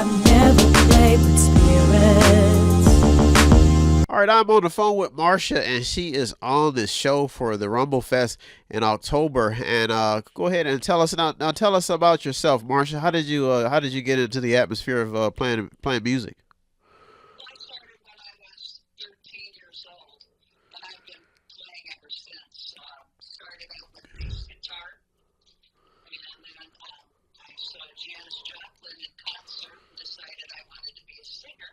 I've never played with spirits. All right, I'm on the phone with Marcia, and she is on this show for the Rumble Fest in October. And go ahead and tell us now. Now, tell us about yourself, Marcia. How did you get into the atmosphere of playing music? Well, I started when I was 13 years old, but I've been playing ever since. Started out with bass guitar, and then I saw Janis Joplin in concert and decided I wanted to be a singer.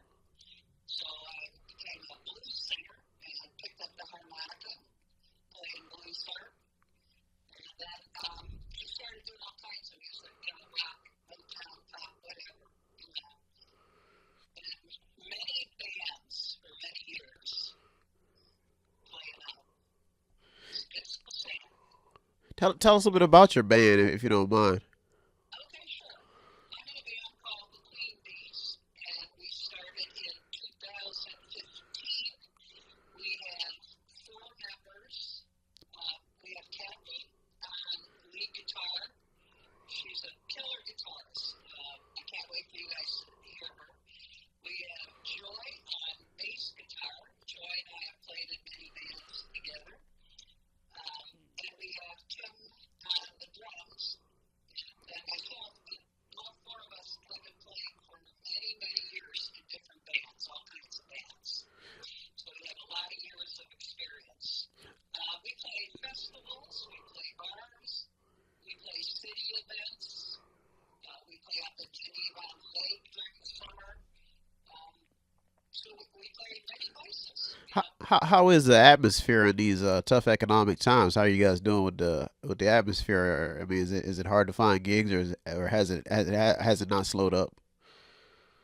So I became a blues singer and picked up the harmonica, playing blues harp, and then I started doing all kinds of music, rock, Motown, pop, whatever. Many bands for many years playing out. It's the same. Tell us a bit about your band, if you don't mind. Okay, sure. I'm in a band called the Queen Bees, and we started in 2015. We have four members. We have Kathy on lead guitar. She's a killer guitarist. I can't wait for you guys to hear her. We have Joy on bass guitar. Joy and I have played in many bands together. And we have Tim on the drums. And myself, and all four of us have been playing for many, many years in different bands, all kinds of bands. So we have a lot of years of experience. We play festivals, we play bars, we play city events, we play up at Geneva on the Lake during the summer. So we play many places, How is the atmosphere in these tough economic times? How are you guys doing with the atmosphere? I mean, is it hard to find gigs, or has it not slowed up?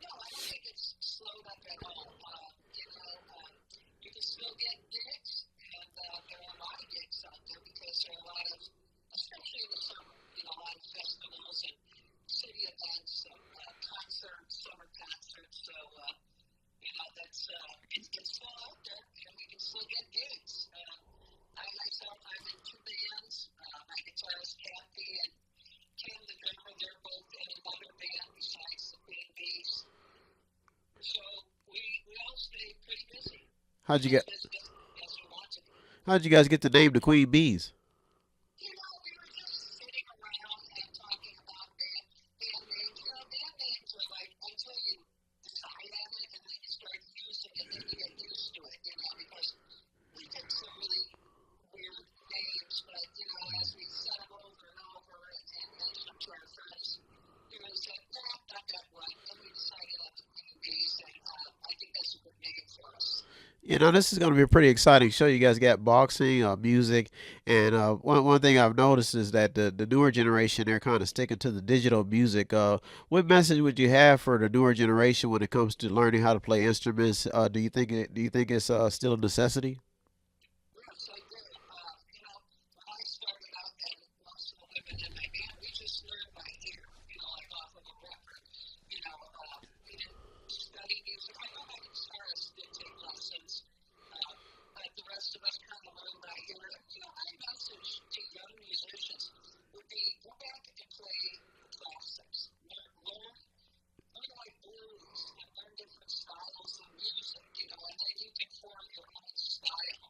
No, I don't think it's slowed up at all. You can still get gigs, and there are a lot of gigs out there because there are a lot of, especially in the summer, a lot of festivals and city events and concerts, summer concerts. So, that's it's still out there, and we can still get gigs. I myself, I'm in two bands. My guitarist Kathy and Tim, the drummer, they're both in another band besides the Queen Bees. So we all stay pretty busy, How'd you as get busy as we want to be. How'd you guys get the name the Queen Bees? We were just sitting around and talking about band names. Band names are like until you decide on it and then you start using it, then you get used to it, because we picked some really weird names, but as we said them over and over and mentioned them to our friends, it was like, nah, not that one. Then we decided on the Queen Bees, and I think that's a good name for us. This is going to be a pretty exciting show. You guys got boxing, music, and one thing I've noticed is that the newer generation, they're kind of sticking to the digital music. What message would you have for the newer generation when it comes to learning how to play instruments? Do you think it's still a necessity? Yes, I do. When I started out and most of the women in my band, we just learned by ear, like off of a record. We didn't study music. I know my guitarist did take lessons, but the rest of us kind of learned by ear. My message to young musicians would be go back and play classics. Learn like blues and learn different styles of music, and then you can form your own style.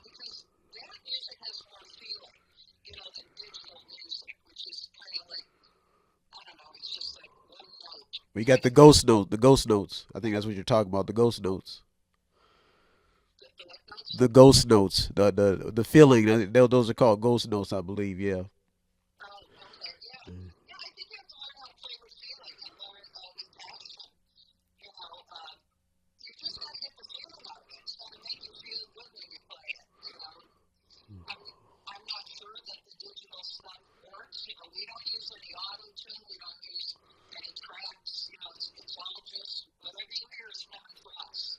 Because that music has more feeling, than digital music, which is kind of like, I don't know, it's just like one note We got kind the of thing. ghost notes. I think that's what you're talking about. The ghost notes. The what notes? The ghost notes. The feeling. Those are called ghost notes, I believe. Yeah. Oh, okay, yeah. Yeah, I think you have to learn how to play with feeling and learn with passion. You just got to get the feeling out of it. It's got to make you feel good when you play it. I'm not sure that the digital stuff works. We don't use any auto tune. We don't use any tracks. It's all just whatever you hear is coming from us.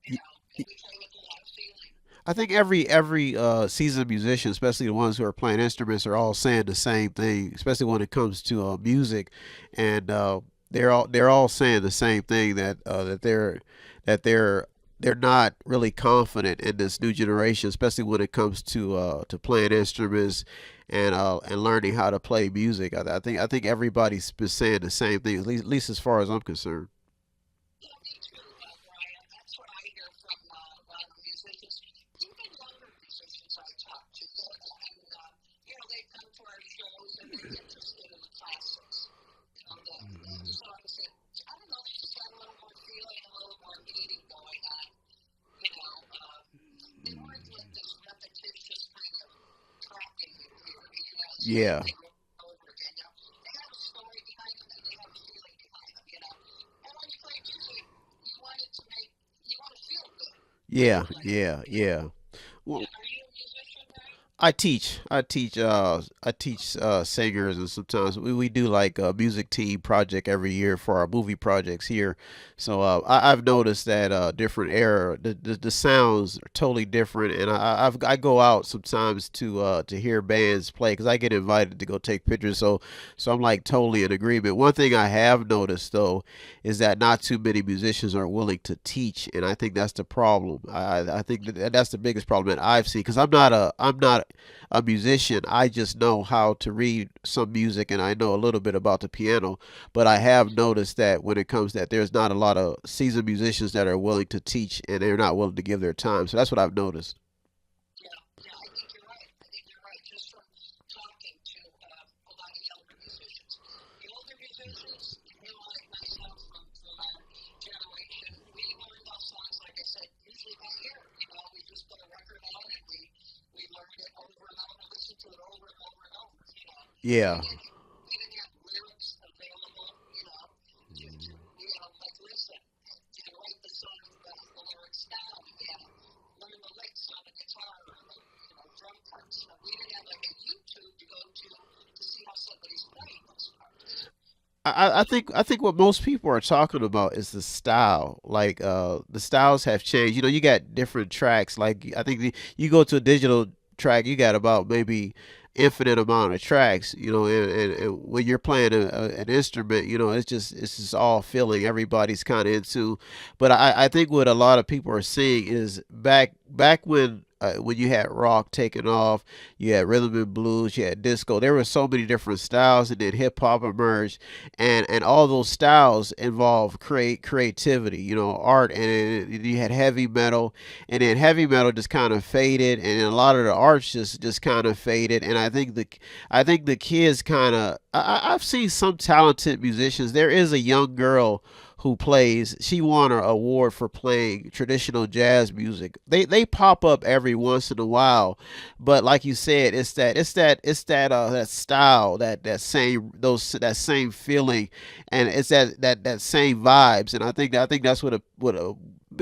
And we play with a lot of feeling. I think every seasoned musician, especially the ones who are playing instruments, are all saying the same thing. Especially when it comes to music, and they're all saying the same thing, that they're not really confident in this new generation, especially when it comes to playing instruments and learning how to play music. I think everybody's been saying the same thing, at least as far as I'm concerned. Yeah, me too, Brian. That's what I hear from a lot of musicians, even younger musicians I talk to. They come to our shows and they're interested in the classics. The songs that, I don't know, they just got a little more feeling, a little more meaning going on. You know, uh, they weren't like this repetitious kind of tracking you hear, same Yeah. thing over again. They have a story behind them and they have a feeling behind them. And when you play music, you want it to make, you want to feel good when you Yeah, play. yeah, yeah. Yeah, Well, are you a musician, Brian? I teach singers, and sometimes we do like a music team project every year for our movie projects here. So I've noticed that different era, the sounds are totally different, and I go out sometimes to hear bands play because I get invited to go take pictures. So I'm like totally in agreement. One thing I have noticed though is that not too many musicians are willing to teach, and I think that's the problem. I think that's the biggest problem that I've seen because I'm not a musician. I just know how to read some music and I know a little bit about the piano. But I have noticed that when it comes that there's not a lot of seasoned musicians that are willing to teach and they're not willing to give their time. So that's what I've noticed. Yeah, yeah, I think you're right. I think you're right. Just from talking to a lot of younger musicians. The older musicians, like myself from our generation, we learn those songs, like I said, usually by ear. We just put a record on and we learned it over and over, listen to it over and over and over. Yeah. We didn't have lyrics available. Like listen and write the song, the lyrics down, and learn the licks on the guitar or the drum parts. We didn't have like a YouTube to go to see how somebody's playing those parts. I think what most people are talking about is the style. Like the styles have changed. You got different tracks. Like I think you go to a digital track, you got about maybe infinite amount of tracks. And when you're playing an instrument, it's just all feeling. Everybody's kind of into. But I think what a lot of people are seeing is back when you had rock taking off, you had rhythm and blues, you had disco. There were so many different styles, and then hip hop emerged, and all those styles involve creativity, art, and you had heavy metal, and then heavy metal just kind of faded, and a lot of the arts just kind of faded, and I think the kids kind of I've seen some talented musicians. There is a young girl who plays. She won an award for playing traditional jazz music. They pop up every once in a while, but like you said, that style, that same feeling, and it's that same vibes. And I think that's what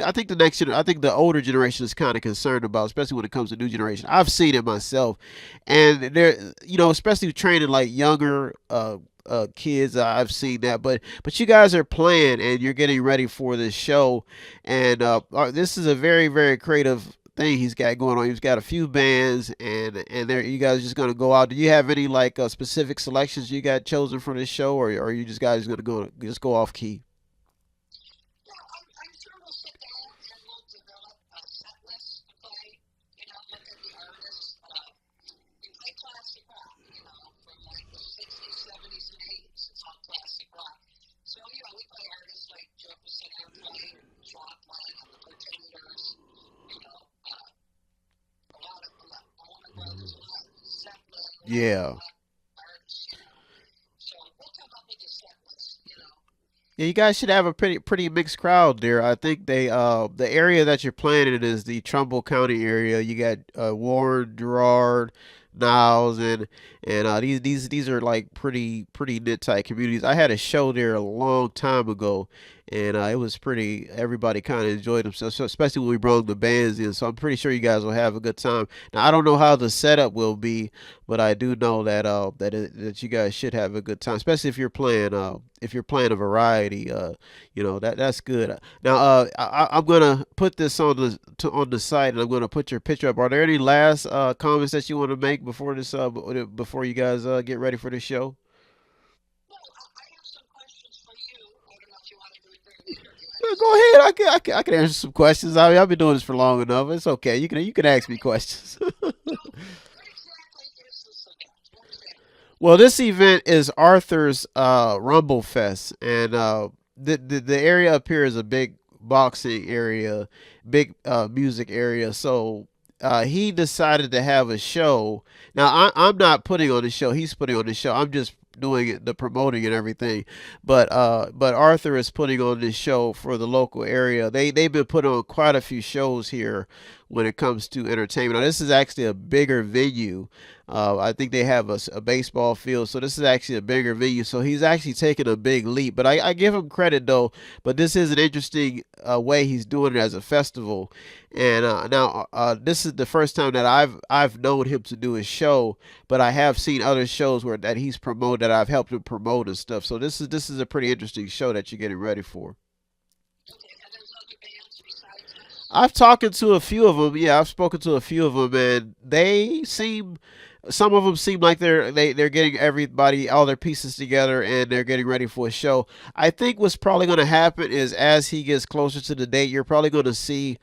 I think I think the older generation is kind of concerned about, especially when it comes to new generation. I've seen it myself, and especially training like younger kids. I've seen that, but you guys are playing and you're getting ready for this show, and this is a very very creative thing he's got going on. He's got a few bands, and there you guys are just gonna go out. Do you have any like specific selections you got chosen for this show, or are you just guys gonna go off key? Yeah, I'm sure we'll sit down and we'll develop a set list to play. Look at the artists. We play classic rock, from like the 60s, 70s, and 80s. It's all classic rock. So, we play artists like Jefferson Airplane, Joplin, and the Pretenders, a lot of Allman Brothers, a lot of Zeppelin, a lot of Yeah. artists. So we'll come up with a set list. Yeah, you guys should have a pretty mixed crowd there. I think the area that you're playing in is the Trumbull County area. You got Warren, Gerard, Niles, and these are like pretty knit tight communities. I had a show there a long time ago, and it was pretty. Everybody kind of enjoyed themselves, so especially when we brought the bands in. So I'm pretty sure you guys will have a good time. Now I don't know how the setup will be, but I do know that you guys should have a good time, especially if you're playing a variety. That's good. Now I'm gonna put this on the site, and I'm gonna put your picture up. Are there any last comments that you want to make before you guys get ready for the show? No, I have some questions for you. I don't know if you want to do it during the interview. I Yeah, just go have ahead. I can answer some questions. I mean, I've been doing this for long enough. It's okay. You can ask me questions. so what exactly is the cigar? Well, this event is Arthur's Rumble Fest, and the area up here is a big boxing area, big music area. So he decided to have a show. Now I'm not putting on the show; he's putting on the show. I'm just doing it, the promoting and everything. But Arthur is putting on this show for the local area. They've been putting on quite a few shows here when it comes to entertainment. Now this is actually a bigger venue. I think they have a baseball field, so this is actually a bigger venue. So he's actually taking a big leap. But I give him credit though. But this is an interesting way he's doing it as a festival. And now this is the first time that I've known him to do a show. But I have seen other shows where that he's promoted, that I've helped him promote and stuff. So this is a pretty interesting show that you're getting ready for. Okay, and there's other bands besides us. I've talked to a few of them. Yeah, I've spoken to a few of them, and they seem. Some of them seem like they're getting everybody all their pieces together and they're getting ready for a show. I think what's probably going to happen is as he gets closer to the date, you're probably going to see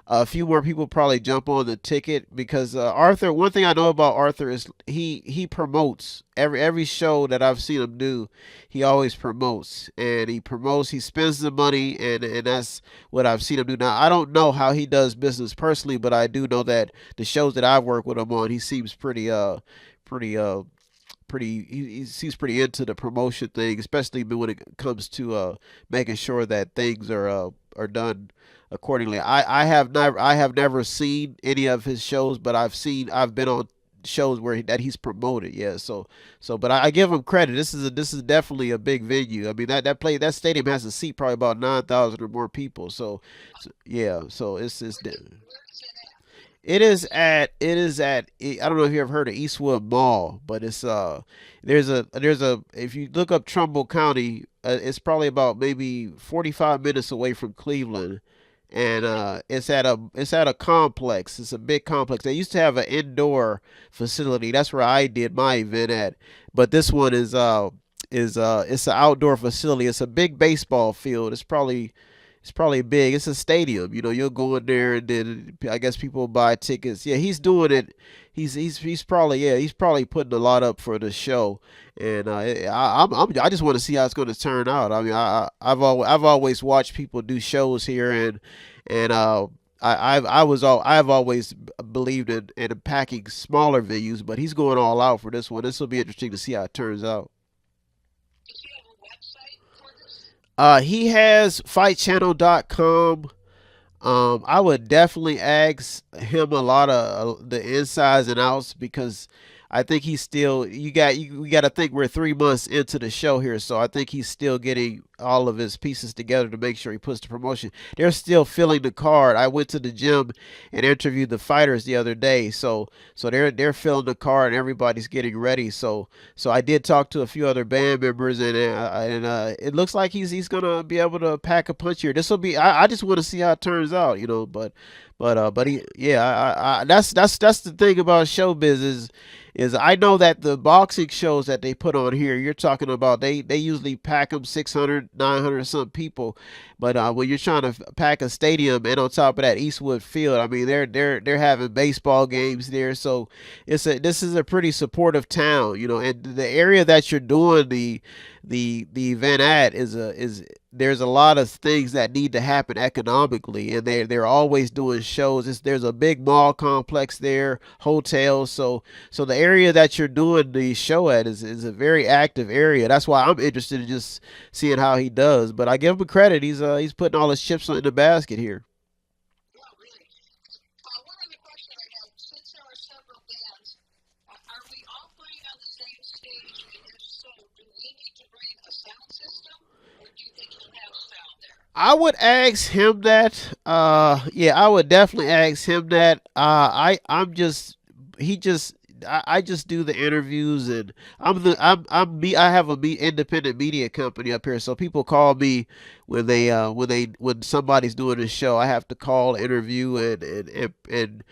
a few more people probably jump on the ticket because Arthur. One thing I know about Arthur is he promotes every show that I've seen him do. He always promotes and he promotes. He spends the money and that's what I've seen him do. Now I don't know how he does business personally, but I do know that the shows that I've worked with him on, he seems pretty he seems pretty into the promotion thing, especially when it comes to making sure that things are done accordingly. I have never seen any of his shows, but I've been on shows where that he's promoted. Yeah, but I give him credit. This is definitely a big venue. I mean that stadium has a seat probably about 9,000 or more people. So yeah, so it's Where is it at? I don't know if you ever heard of Eastwood Mall, but it's there's a if you look up Trumbull County, it's probably about maybe 45 minutes away from Cleveland, and it's at a complex. It's a big complex. They used to have an indoor facility. That's where I did my event at, but this one is it's an outdoor facility. It's a big baseball field. It's probably big. It's a stadium. You'll go in there and then I guess people buy tickets. Yeah, he's doing it. He's probably putting a lot up for the show, and I just want to see how it's going to turn out. I mean, I've always watched people do shows here, and I've always believed in packing smaller venues, but he's going all out for this one. This will be interesting to see how it turns out. Does he have a website for this? He has fightchannel.com. I would definitely ask him a lot of the insides and outs because I think he's still. We got to think we're 3 months into the show here, so I think he's still getting all of his pieces together to make sure he puts the promotion. They're still filling the card. I went to the gym and interviewed the fighters the other day, so they're filling the card and everybody's getting ready. So I did talk to a few other band members and it looks like he's gonna be able to pack a punch here. This will be. I just want to see how it turns out, but he yeah that's the thing about showbiz is I know that the boxing shows that they put on here, you're talking about they usually pack them 600, 900 some people, but when you're trying to pack a stadium and on top of that Eastwood Field, I mean they're having baseball games there, so this is a pretty supportive town, and the area that you're doing the event at is there's a lot of things that need to happen economically, and they're always doing shows. There's a big mall complex there, hotels. So the area that you're doing the show at is a very active area. That's why I'm interested in just seeing how he does. But I give him credit. He's putting all his chips in the basket here. Yeah, really. One other question I have, since there are several bands, are we all playing on the same stage? And if so, do we need to bring a sound system, or do you think he'll have sound there? I would ask him that. Yeah, I would definitely ask him that. I'm just he just I just do the interviews and I'm me. I have a independent media company up here, so people call me when somebody's doing a show. I have to call, interview, and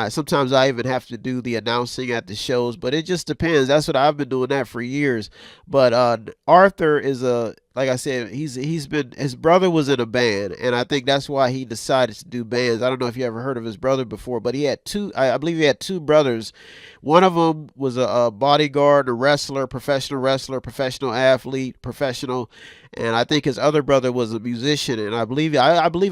sometimes I even have to do the announcing at the shows. But it just depends. That's what I've been doing that for years. But Arthur is a like I said, he's been his brother was in a band, and I think that's why he decided to do bands. I don't know if you ever heard of his brother before, but he had two. I believe he had two brothers. One of them was a bodyguard, a wrestler, professional athlete, professional, and I think his other brother was a musician. And I believe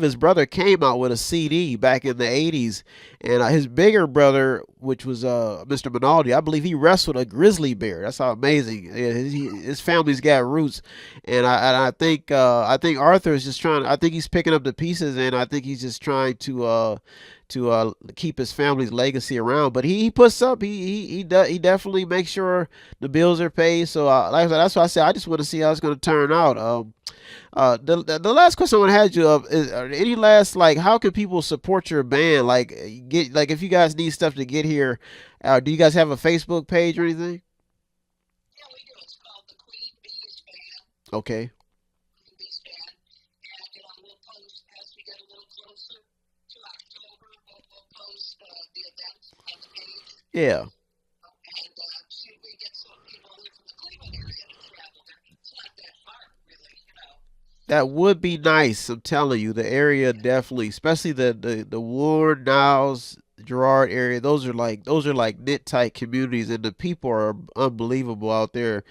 his brother came out with a CD back in the '80s, and his bigger brother, which was Mr. Minaldi, I believe he wrestled a grizzly bear. That's how amazing his family's got roots, and I think Arthur is just trying. I think he's picking up the pieces, and I think he's just trying to keep his family's legacy around. But he puts up. He definitely makes sure the bills are paid. So like I said, that's why I said I just want to see how it's going to turn out. The last question I want to ask you is are there any last, like, how can people support your band? Like, get, like, if you guys need stuff to get here, do you guys have a Facebook page or anything? Yeah, we do. It's called the Queen Bees Band. Okay. Queen Bees Band. And, we'll post as we get a little closer to October. We'll post the events on the page. Yeah. And see if we get some people here from the Cleveland area to travel there. It's not that far, really. That would be nice. I'm telling you, the area definitely, especially the Warren, Niles, Gerard area. Those are like knit tight communities, and the people are unbelievable out there.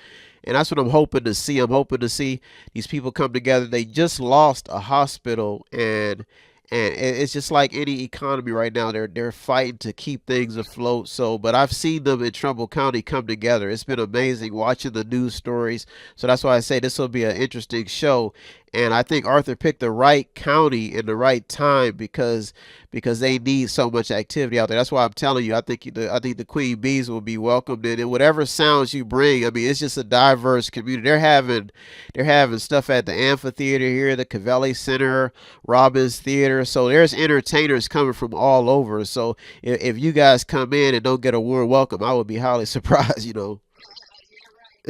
And that's what I'm hoping to see. I'm hoping to see these people come together. They just lost a hospital, and it's just like any economy right now. They're fighting to keep things afloat. So, but I've seen them in Trumbull County come together. It's been amazing watching the news stories. So that's why I say this will be an interesting show. And I think Arthur picked the right county in the right time because they need so much activity out there. That's why I'm telling you. I think the Queen Bees will be welcomed in, and whatever sounds you bring. I mean, it's just a diverse community. They're having stuff at the amphitheater here, the Cavelli Center, Robbins Theater. So there's entertainers coming from all over. So if you guys come in and don't get a warm welcome, I would be highly surprised. Yeah, right.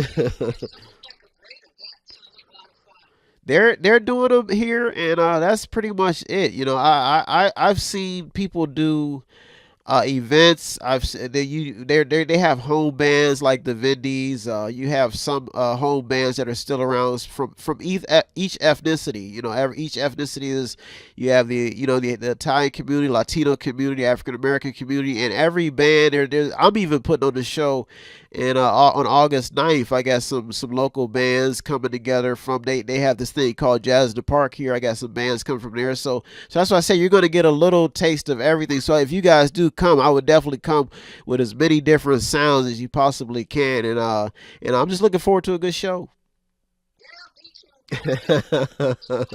Sounds like a great event. Sounds like a lot of fun. They're doing them here, and that's pretty much it. I've seen people do events. They have home bands like the Vindies. You have some home bands that are still around from each ethnicity. Each ethnicity is, you have the Italian community, Latino community, African American community, and every band I'm even putting on the show. And on August 9th, I got some local bands coming together from they have this thing called Jazz in the Park here. I got some bands coming from there. So that's why I say you're going to get a little taste of everything. So if you guys do come, I would definitely come with as many different sounds as you possibly can. And I'm just looking forward to a good show. Yeah, me too.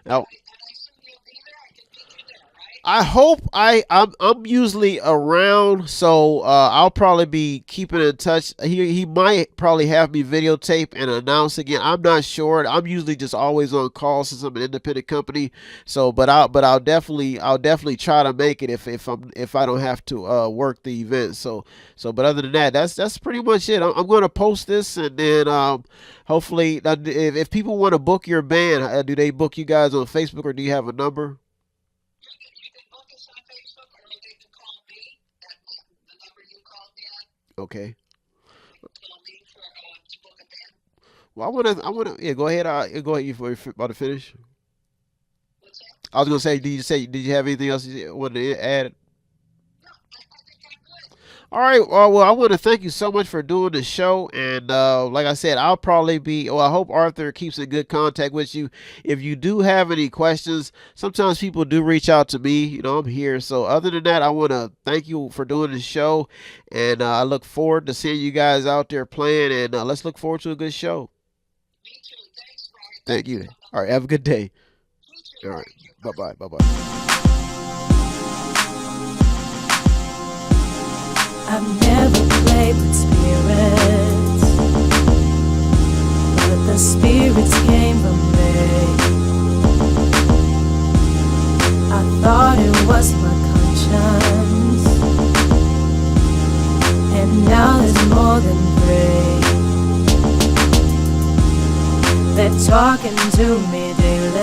Now, And I assume you'll be there. I can meet you there, right? I hope I'm usually around, so I'll probably be keeping in touch. He might probably have me videotape and announce again. I'm not sure. I'm usually just always on call since I'm an independent company. So, I'll definitely try to make it if I don't have to work the event. But other than that, that's pretty much it. I'm going to post this, and then hopefully if people want to book your band, do they book you guys on Facebook, or do you have a number? You can book us on Facebook, or they can call me at the number you called me on. Okay. They can call me to book a band. Well, yeah, go ahead. Go ahead. You about to finish? What's that? I was gonna say, did you have anything else you wanted to add? No, I think I'm good. All right. Well, I want to thank you so much for doing the show. And like I said, I'll probably be. Well, I hope Arthur keeps in good contact with you. If you do have any questions, sometimes people do reach out to me. I'm here. So other than that, I want to thank you for doing the show, and I look forward to seeing you guys out there playing. And let's look forward to a good show. Me too. Thanks, Brian. Thank Thanks you. so much. All right. Have a good day. You too. All right. Thank you. Bye Bye. bye. Bye bye. I've never played with spirits, but the spirits came from me. I thought it was my conscience, and now there's more than three. They're talking to me daily.